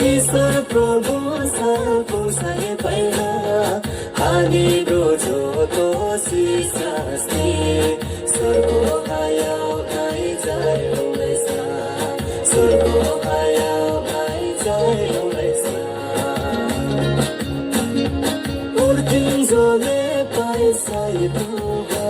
ईश्वर प्रभु सबको सही पैना हामी रोजो तो सिसास्ती स्वर्गो आयो आइ जाय ओलेसा स्वर्गो आयो आइ जाय ओलेसा उर्दिन जोले पैसा इतुगा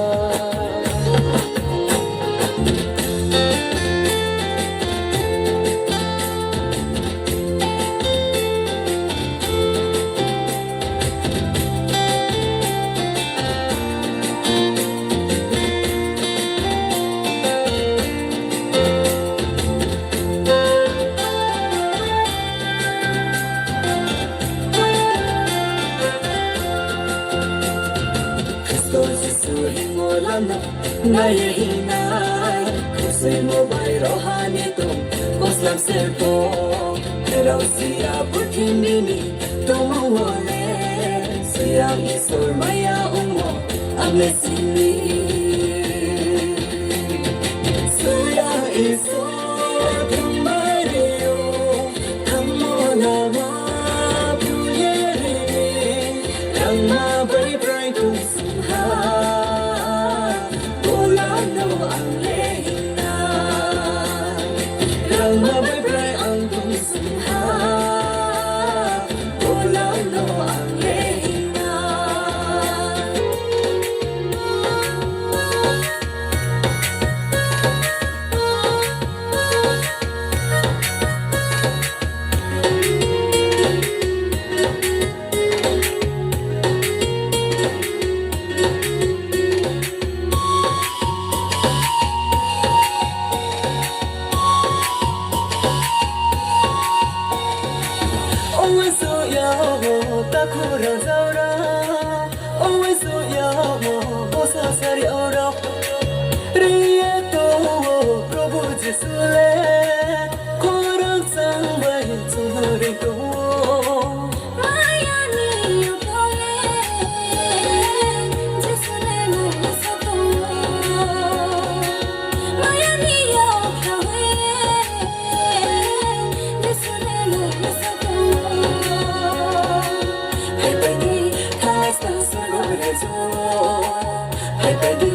Naya hinay Kusay mo ba'y rohani to Kuslam serpo Pero siya pagkimini Tumawale Siyang isor maya umo Ang lesili Siyang isor Tumariyo Kamo na mapuyeri Ang mabay bray kusha I